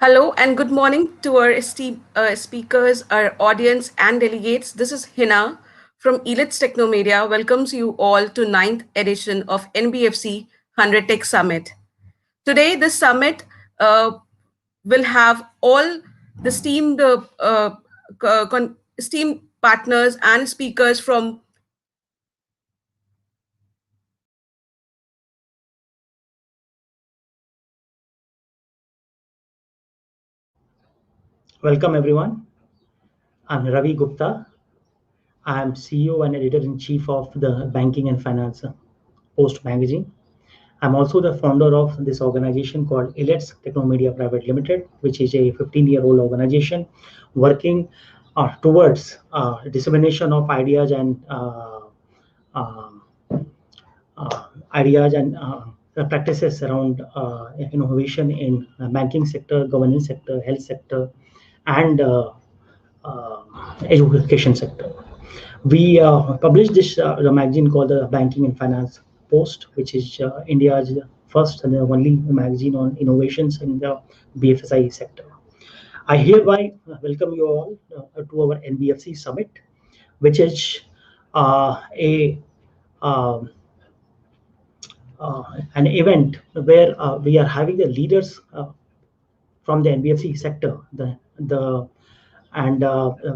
Hello and good morning to our esteemed speakers, our audience, and delegates. This is Hina from Elit's Technomedia. Welcomes you all to ninth edition of NBFC 100 Tech Summit. Today, this summit uh, will have all the esteemed partners and speakers from Welcome everyone. I'm Ravi Gupta. I'm CEO and editor-in-chief of the Banking and Finance Post magazine. I'm also the founder of this organization called Elit's Technomedia Private Limited, which is a 15-year-old organization working towards dissemination of um, ideas and practices around innovation in banking sector, governance sector, health sector, and uh, education sector. We published this the magazine called the Banking and Finance Post, which is India's first and the only magazine on innovations in the BFSI sector. I hereby welcome you all to our NBFC Summit, which is a um, an event where we are having the leaders from the NBFC sector, the and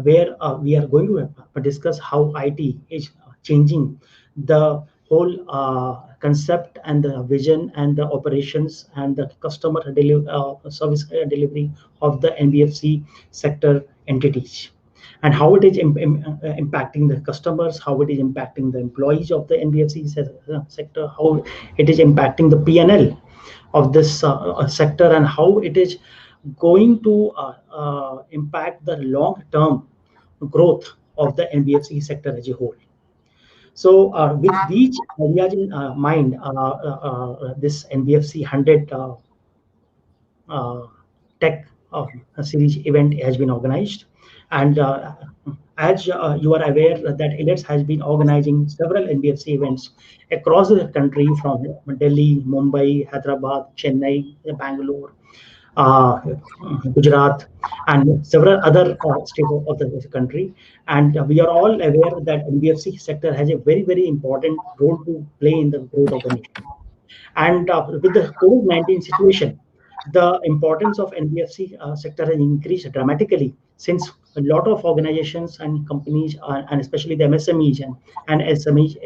where we are going to discuss how IT is changing the whole concept and the vision and the operations and the customer service delivery of the NBFC sector entities, and how it is impacting the customers, how it is impacting the employees of the NBFC sector, how it is impacting the PNL of this sector, and how it is going to impact the long-term growth of the NBFC sector as a whole. So, with these ideas in mind, this NBFC 100 uh, Tech series event has been organized. And as you are aware that Ellets has been organizing several NBFC events across the country from Delhi, Mumbai, Hyderabad, Chennai, Bangalore, uh, Gujarat, and several other states of the country. And we are all aware that NBFC sector has a very, very important role to play in the growth of the nation. And with the COVID-19 situation, the importance of NBFC sector has increased dramatically since a lot of organizations and companies, and especially the MSMEs and SMEs,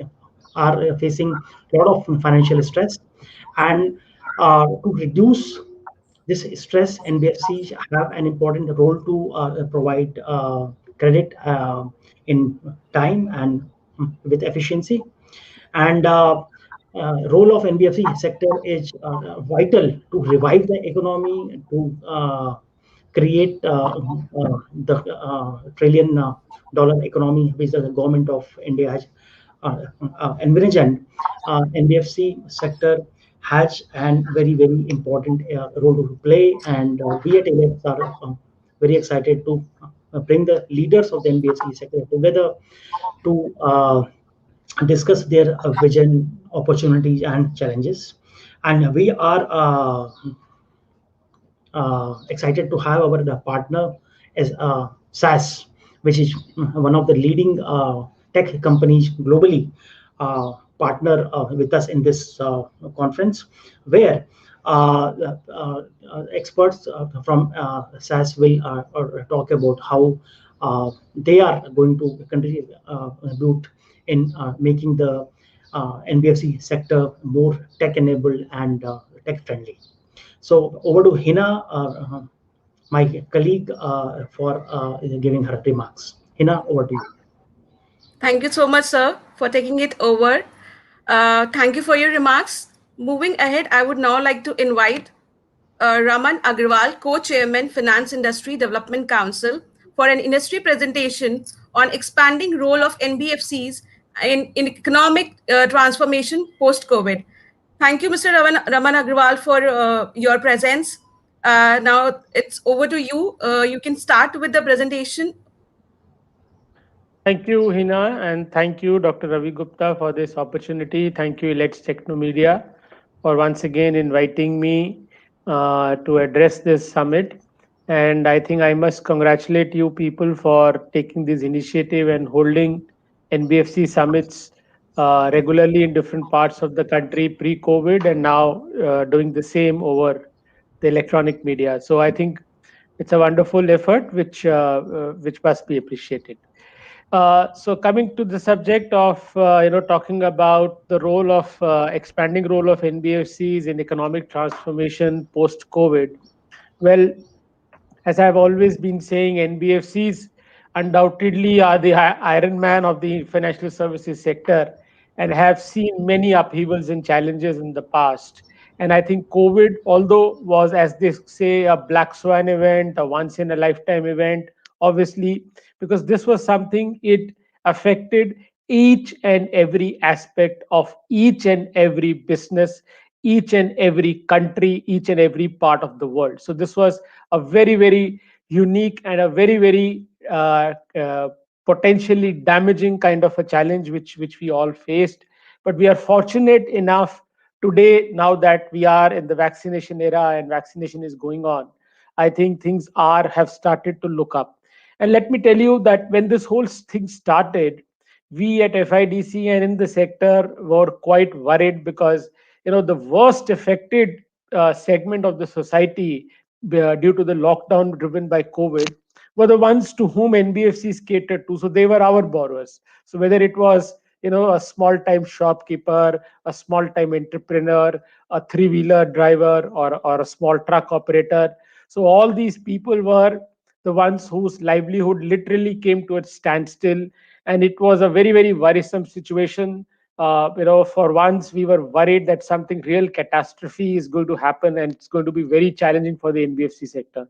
are facing a lot of financial stress. And to reduce this stress, NBFCs have an important role to provide credit in time and with efficiency. And role of NBFC sector is vital to revive the economy, to create the trillion dollar economy which the government of India has envisioned. NBFC sector has a very, very important role to play, and we at ALX are very excited to bring the leaders of the NBFC sector together to discuss their vision, opportunities, and challenges. And we are excited to have our partner as SAS, which is one of the leading tech companies globally, partner with us in this conference, where experts from SAS will talk about how they are going to contribute in making the NBFC sector more tech-enabled and tech-friendly. So over to Hina, my colleague, for giving her remarks. Hina, over to you. Thank you so much, sir, for taking it over. Thank you for your remarks. Moving ahead, I would now like to invite Raman Agrawal, Co-Chairman, Finance Industry Development Council, for an industry presentation on expanding role of NBFCs in economic transformation post-COVID. Thank you, Mr. Raman Agrawal, for your presence. Now it's over to you. You can start with the presentation. Thank you, Hina, and thank you, Dr. Ravi Gupta, for this opportunity. Thank you, Let's Technomedia, for once again inviting me to address this summit. And I think I must congratulate you people for taking this initiative and holding NBFC summits regularly in different parts of the country pre-COVID, and now doing the same over the electronic media. So I think it's a wonderful effort which must be appreciated. So coming to the subject of talking about the role of expanding role of NBFCs in economic transformation post COVID. Well, as I've always been saying, NBFCs undoubtedly are the Iron Man of the financial services sector and have seen many upheavals and challenges in the past. And I think COVID, although was, as they say, a black swan event, a once in a lifetime event, obviously, because this was something it affected each and every aspect of each and every business, each and every country, each and every part of the world. So this was a very, very unique and a very, very potentially damaging kind of a challenge which we all faced. But we are fortunate enough today, now that we are in the vaccination era and vaccination is going on, I think things are have started to look up. And let me tell you that when this whole thing started, we at FIDC and in the sector were quite worried, because the worst affected segment of the society due to the lockdown driven by COVID were the ones to whom NBFCs catered to. So they were our borrowers. So whether it was a small time shopkeeper, a small time entrepreneur, a three-wheeler driver, or a small truck operator. So all these people were the ones whose livelihood literally came to a standstill, and it was a very, very worrisome situation. For once we were worried that something real catastrophe is going to happen, and it's going to be very challenging for the NBFC sector.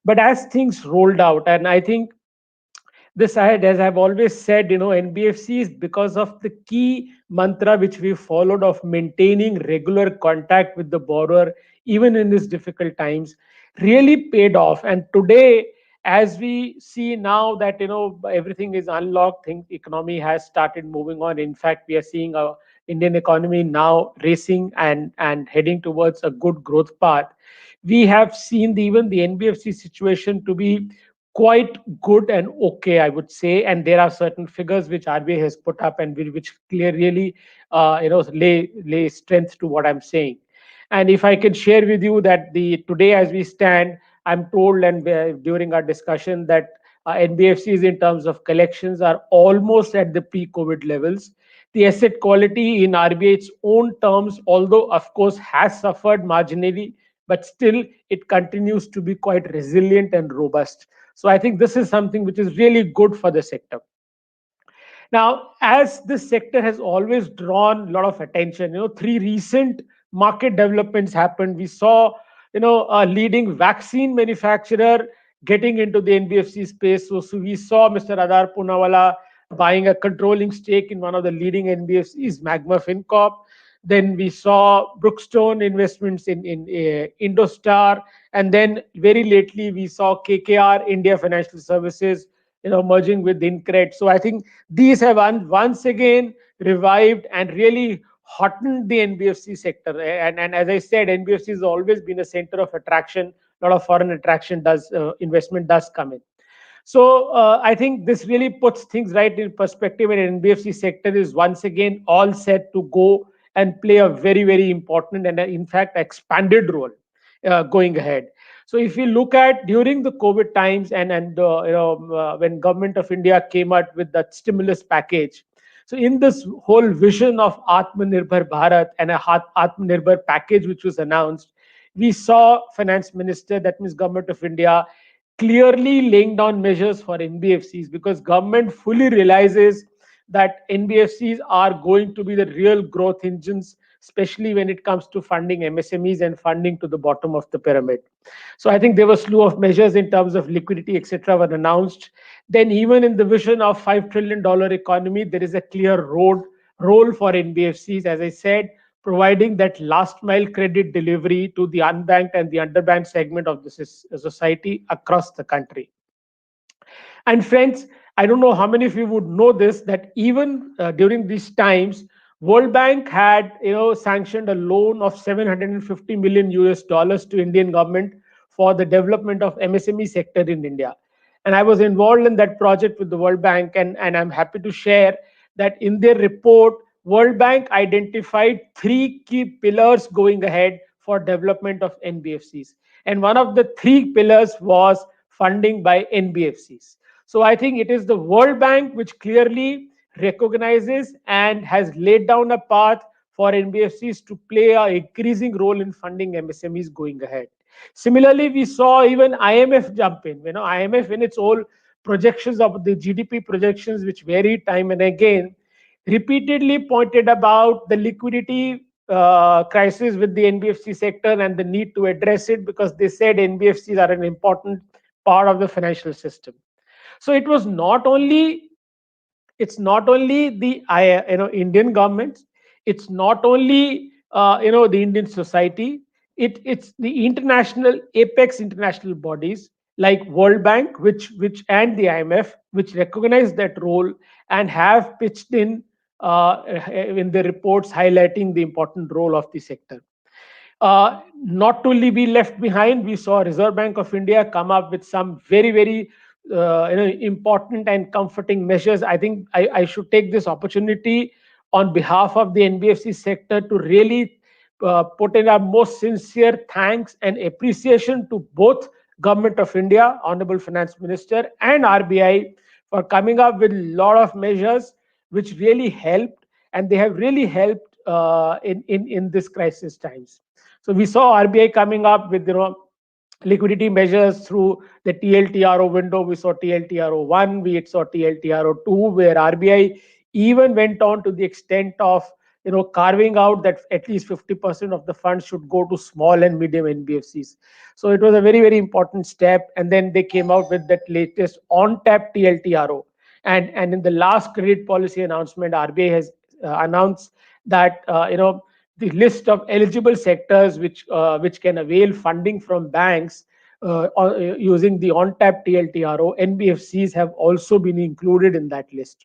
But as things rolled out, and I think this I had, as I've always said, NBFCs, because of the key mantra which we followed of maintaining regular contact with the borrower, even in these difficult times, really paid off. And today, as we see now that everything is unlocked, think economy has started moving on. In fact, we are seeing our Indian economy now racing and heading towards a good growth path. We have seen even the NBFC situation to be quite good and okay, I would say. And there are certain figures which RBI has put up, and which clearly lay strength to what I'm saying. And if I can share with you that the today as we stand, I'm told, and during our discussion, that NBFCs in terms of collections are almost at the pre-COVID levels. The asset quality in RBI's own terms, although of course has suffered marginally, but still it continues to be quite resilient and robust. So I think this is something which is really good for the sector. Now, as this sector has always drawn a lot of attention, three recent market developments happened. We saw, a leading vaccine manufacturer getting into the NBFC space. So we saw Mr. Adar Poonawalla buying a controlling stake in one of the leading NBFCs, Magma FinCorp. Then we saw Brookstone investments in Indostar, and then very lately we saw KKR India Financial Services, merging with Incred. So I think these have once again revived and really hottened the NBFC sector. And as I said, NBFC has always been a center of attraction. A lot of foreign attraction investment does come in. So I think this really puts things right in perspective, and NBFC sector is once again all set to go and play a very, very important and in fact expanded role going ahead. So if we look at during the COVID times, and when Government of India came out with that stimulus package, so in this whole vision of Atmanirbhar Bharat and a Atmanirbhar package which was announced, we saw Finance Minister, that means Government of India, clearly laying down measures for NBFCs, because government fully realizes that NBFCs are going to be the real growth engines, especially when it comes to funding MSMEs and funding to the bottom of the pyramid. So I think there were a slew of measures in terms of liquidity, etc., were announced. Then even in the vision of $5 trillion economy, there is a clear role for NBFCs, as I said, providing that last mile credit delivery to the unbanked and the underbanked segment of the society across the country. And friends, I don't know how many of you would know this, that even during these times, World Bank had sanctioned a loan of 750 million US dollars to Indian government for the development of MSME sector in India. And I was involved in that project with the World Bank, and I'm happy to share that in their report, World Bank identified three key pillars going ahead for development of NBFCs. And one of the three pillars was funding by NBFCs. So I think it is the World Bank which clearly recognizes and has laid down a path for NBFCs to play an increasing role in funding MSMEs going ahead. Similarly, we saw even IMF jump in. IMF in its own projections of the GDP projections, which vary time and again, repeatedly pointed about the liquidity crisis with the NBFC sector and the need to address it, because they said NBFCs are an important part of the financial system. So it's not only the Indian governments, it's not only the Indian society, it's the international apex international bodies like World Bank, which and the IMF, which recognize that role and have pitched in the reports highlighting the important role of the sector. Not to be left behind, we saw Reserve Bank of India come up with some very, very important and comforting measures. I think I should take this opportunity on behalf of the NBFC sector to really put in our most sincere thanks and appreciation to both Government of India, Honorable Finance Minister, and RBI for coming up with a lot of measures which really helped, and they have really helped in this crisis times. So we saw RBI coming up with liquidity measures through the TLTRO window. We saw TLTRO1, we saw TLTRO2, where RBI even went on to the extent of carving out that at least 50% of the funds should go to small and medium NBFCs. So it was a very, very important step. And then they came out with that latest on-tap TLTRO. And in the last credit policy announcement, RBI has announced that the list of eligible sectors which can avail funding from banks using the on-tap TLTRO, NBFCs have also been included in that list.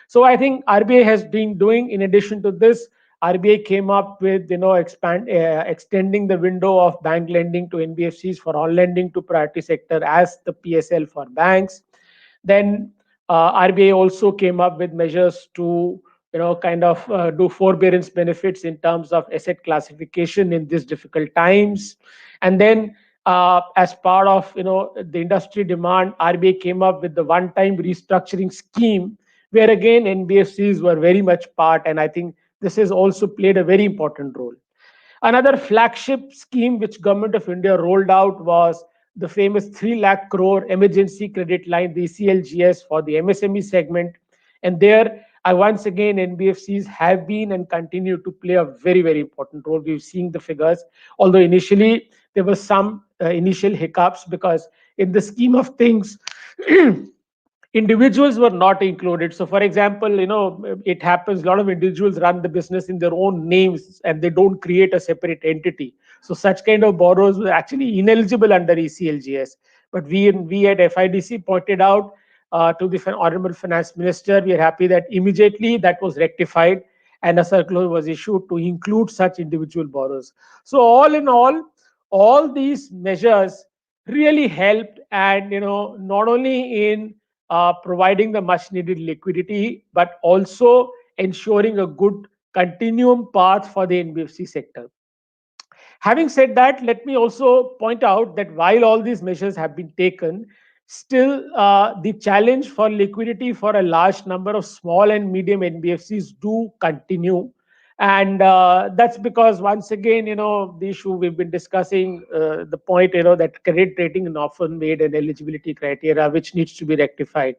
So I think RBI has been doing, in addition to this, RBI came up with extending the window of bank lending to NBFCs for on lending to priority sector as the PSL for banks. Then RBI also came up with measures to do forbearance benefits in terms of asset classification in these difficult times. And then as part of the industry demand, RBI came up with the one-time restructuring scheme, where again NBFCs were very much part, and I think this has also played a very important role. Another flagship scheme which Government of India rolled out was the famous 3 lakh crore emergency credit line, the ECLGS, for the MSME segment. And there, once again, NBFCs have been and continue to play a very, very important role. We've seen the figures, although initially there were some initial hiccups, because in the scheme of things, individuals were not included. So for example, it happens, a lot of individuals run the business in their own names and they don't create a separate entity. So such kind of borrowers were actually ineligible under ECLGS. But we at FIDC pointed out to the Honorable Finance Minister, we are happy that immediately that was rectified and a circular was issued to include such individual borrowers. So all in all these measures really helped, and not only in providing the much needed liquidity, but also ensuring a good continuum path for the NBFC sector. Having said that, let me also point out that while all these measures have been taken, still the challenge for liquidity for a large number of small and medium NBFCs do continue. And that's because, once again, the issue we've been discussing, the point, that credit rating is often made an eligibility criteria, which needs to be rectified.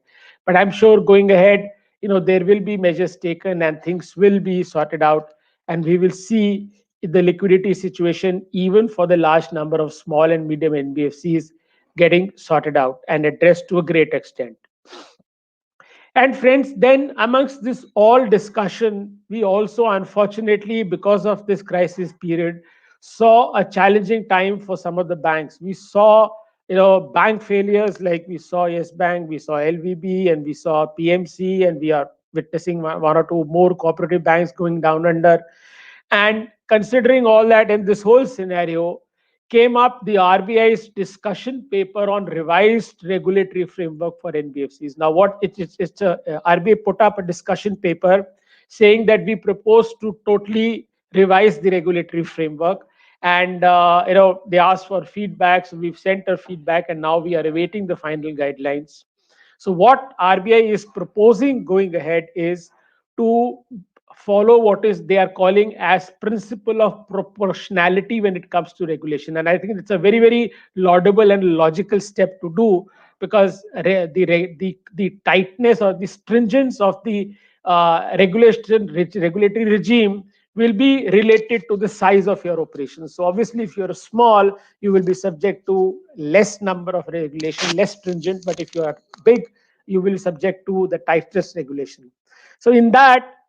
But I'm sure going ahead, there will be measures taken and things will be sorted out. And we will see the liquidity situation, even for the large number of small and medium NBFCs, getting sorted out and addressed to a great extent. And friends, then amongst this all discussion, we also, unfortunately, because of this crisis period, saw a challenging time for some of the banks. We saw, bank failures, like we saw Yes Bank, we saw LVB, and we saw PMC, and we are witnessing one or two more cooperative banks going down under. And considering all that in this whole scenario, came up the RBI's discussion paper on revised regulatory framework for NBFCs. Now, what it's a RBI put up a discussion paper saying that we propose to totally revise the regulatory framework, and they asked for feedback. So we've sent our feedback, and now we are awaiting the final guidelines. So what RBI is proposing going ahead is to follow what is they are calling as principle of proportionality when it comes to regulation, and I think it's a very, very laudable and logical step to do, because the tightness or the stringence of the regulatory regime will be related to the size of your operations. So obviously, if you're small, you will be subject to less number of regulation, less stringent. But if you are big, you will be subject to the tightest regulation. So in that,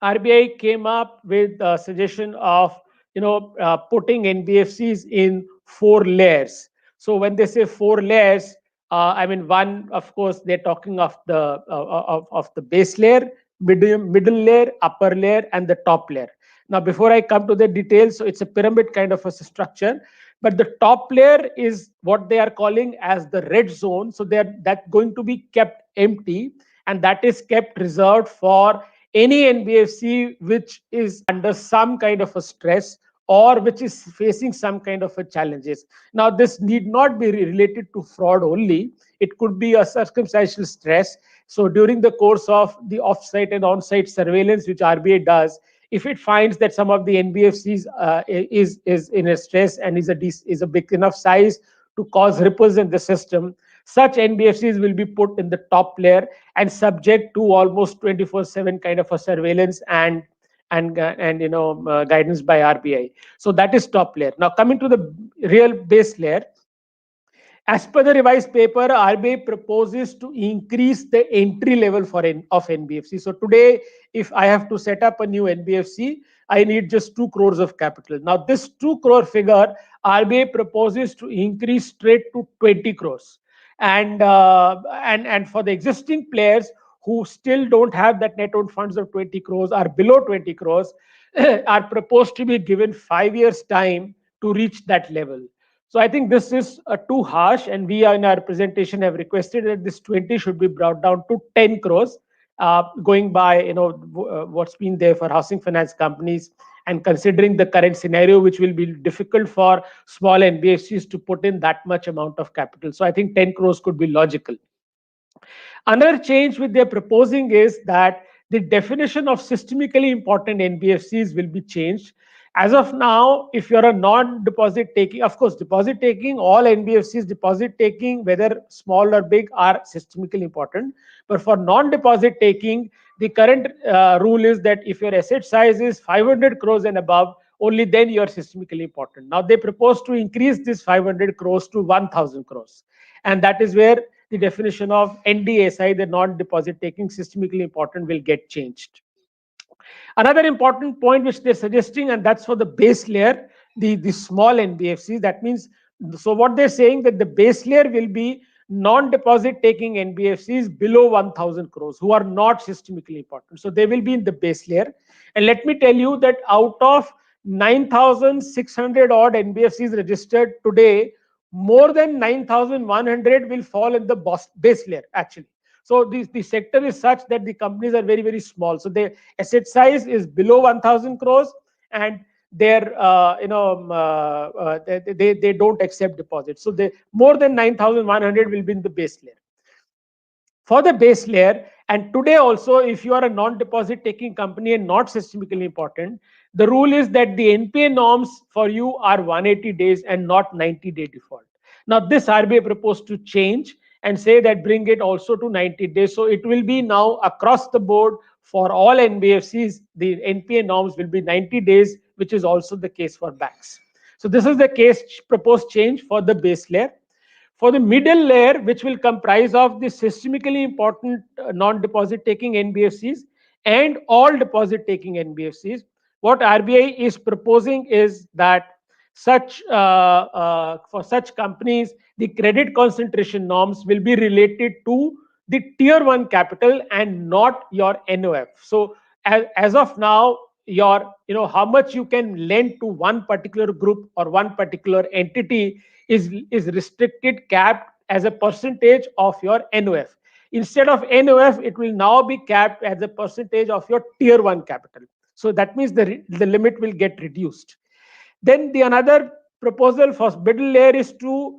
RBI came up with a suggestion of putting NBFCs in 4 layers. So when they say 4 layers, I mean, one, of course, they're talking of the base layer, middle layer, upper layer, and the top layer. Now, before I come to the details, so it's a pyramid kind of a structure, but the top layer is what they are calling as the red zone. So that's going to be kept empty, and that is kept reserved for any NBFC which is under some kind of a stress or which is facing some kind of a challenges. Now, this need not be related to fraud only. It could be a circumstantial stress. So during the course of the off-site and on-site surveillance, which RBI does, if it finds that some of the NBFCs is in a stress and is a big enough size to cause ripples in the system, such NBFCs will be put in the top layer and subject to almost 24/7 kind of a surveillance and guidance by RBI. So that is top layer. Now, coming to the real base layer, as per the revised paper, RBI proposes to increase the entry level of NBFC. So today, if I have to set up a new NBFC, I need just 2 crores of capital. Now, this 2 crore figure, RBI proposes to increase straight to 20 crores. And for the existing players who still don't have that net owned funds of 20 crores or below 20 crores, are proposed to be given 5 years time to reach that level. So I think this is too harsh, and we in our presentation have requested that this 20 should be brought down to 10 crores, going by what's been there for housing finance companies, and considering the current scenario, which will be difficult for small NBFCs to put in that much amount of capital. So I think 10 crores could be logical. Another change which they're proposing is that the definition of systemically important NBFCs will be changed. As of now, if you're a non-deposit taking, of course, deposit taking, all NBFCs deposit taking, whether small or big, are systemically important. But for non-deposit taking, the current rule is that if your asset size is 500 crores and above, only then you are systemically important. Now, they propose to increase this 500 crores to 1,000 crores. And that is where the definition of NDSI, the non-deposit taking systemically important, will get changed. Another important point which they're suggesting, and that's for the base layer, the small NBFCs. That means, so what they're saying that the base layer will be non-deposit taking NBFCs below 1,000 crores who are not systemically important. So they will be in the base layer. And let me tell you that out of 9,600 odd NBFCs registered today, more than 9,100 will fall in the base layer actually. So the sector is such that the companies are very, very small. So their asset size is below 1,000 crores, and their they don't accept deposits. So they more than 9,100 will be in the base layer. For the base layer, and today also, if you are a non-deposit taking company and not systemically important, the rule is that the NPA norms for you are 180 days and not 90-day default. Now, this RBI proposed to change and say that bring it also to 90 days. So it will be now across the board for all NBFCs, the NPA norms will be 90 days, which is also the case for banks. So this is the case proposed change for the base layer. For the middle layer, which will comprise of the systemically important non-deposit taking NBFCs and all deposit taking NBFCs, what RBI is proposing is that for such companies, the credit concentration norms will be related to the tier 1 capital and not your NOF. So as of now, your, how much you can lend to one particular group or one particular entity is restricted, capped as a percentage of your NOF. Instead of NOF, it will now be capped as a percentage of your tier 1 capital. So that means the limit will get reduced. Then the another proposal for middle layer is to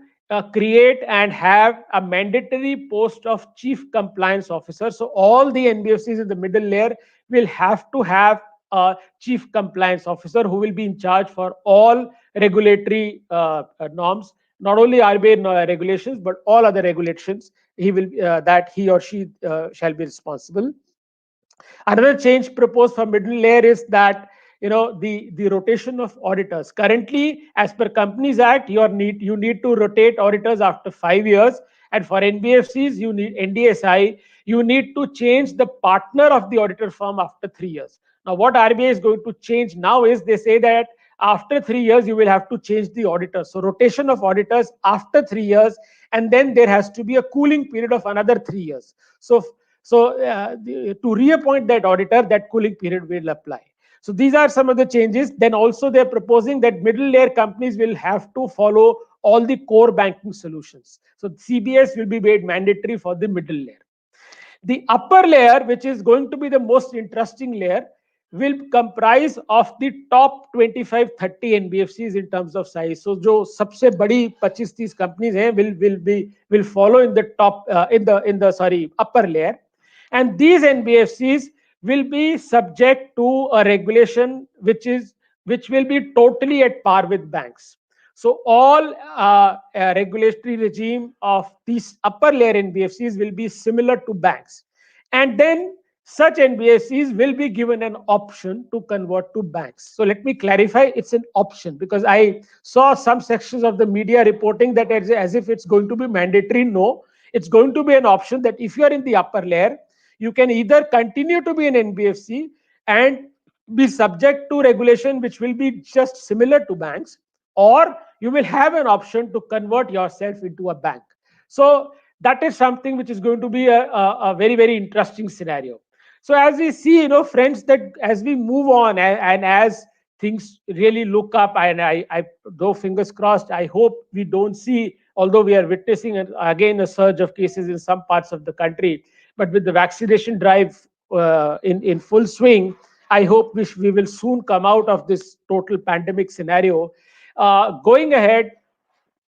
create and have a mandatory post of chief compliance officer. So all the NBFCs in the middle layer will have to have a chief compliance officer who will be in charge for all regulatory norms, not only RBI regulations but all other regulations. He will that he or she shall be responsible. Another change proposed for middle layer is that the rotation of auditors. Currently, as per Companies Act, you need to rotate auditors after 5 years, and for NBFCs you need NDSI. You need to change the partner of the auditor firm after 3 years. Now, what RBI is going to change now is they say that after 3 years you will have to change the auditor. So rotation of auditors after 3 years, and then there has to be a cooling period of another 3 years. To reappoint that auditor, that cooling period will apply. So these are some of the changes. Then also they're proposing that middle layer companies will have to follow all the core banking solutions. So CBS will be made mandatory for the middle layer. The upper layer, which is going to be the most interesting layer, will comprise of the top 25-30 NBFCs in terms of size. So जो सबसे बड़ी 25-30 companies हैं will follow in the top in the upper layer, and these NBFCs will be subject to a regulation which will be totally at par with banks. So all regulatory regime of these upper layer NBFCs will be similar to banks, and then such NBFCs will be given an option to convert to banks. So let me clarify, it's an option, because I saw some sections of the media reporting that as if it's going to be mandatory. No, it's going to be an option that if you are in the upper layer, you can either continue to be an NBFC and be subject to regulation which will be just similar to banks, or you will have an option to convert yourself into a bank. So that is something which is going to be a very, very interesting scenario. So as we see, friends, that as we move on and as things really look up, and I though fingers crossed, I hope we don't see, although we are witnessing again a surge of cases in some parts of the country, but with the vaccination drive in full swing, I hope we will soon come out of this total pandemic scenario. Going ahead,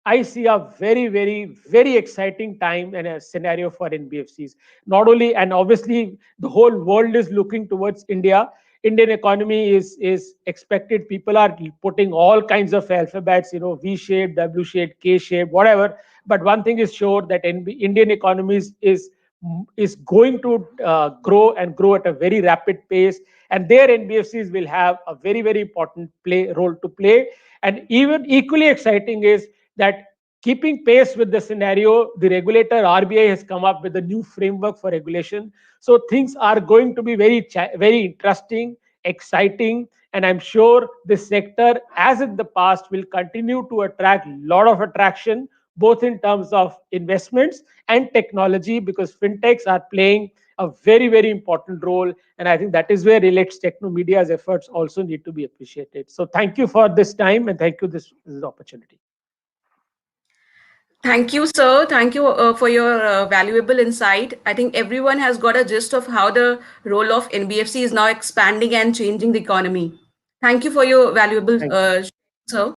I see a very, very, very exciting time and a scenario for NBFCs. Not only, and obviously, the whole world is looking towards India. Indian economy is expected. People are putting all kinds of alphabets, V-shaped, W-shaped, K-shaped, whatever. But one thing is sure, that Indian economy is going to grow and grow at a very rapid pace, and their NBFCs will have a very, very important role to play. And even equally exciting is that, keeping pace with the scenario, the regulator RBI has come up with a new framework for regulation. So things are going to be very, very interesting, exciting, and I'm sure this sector, as in the past, will continue to attract a lot of attraction, both in terms of investments and technology, because fintechs are playing a very, very important role. And I think that is where Relax Technomedia's efforts also need to be appreciated. So thank you for this time, and thank you this opportunity. Thank you, sir. Thank you for your valuable insight. I think everyone has got a gist of how the role of NBFC is now expanding and changing the economy. Thank you for your valuable, Thank you. sir.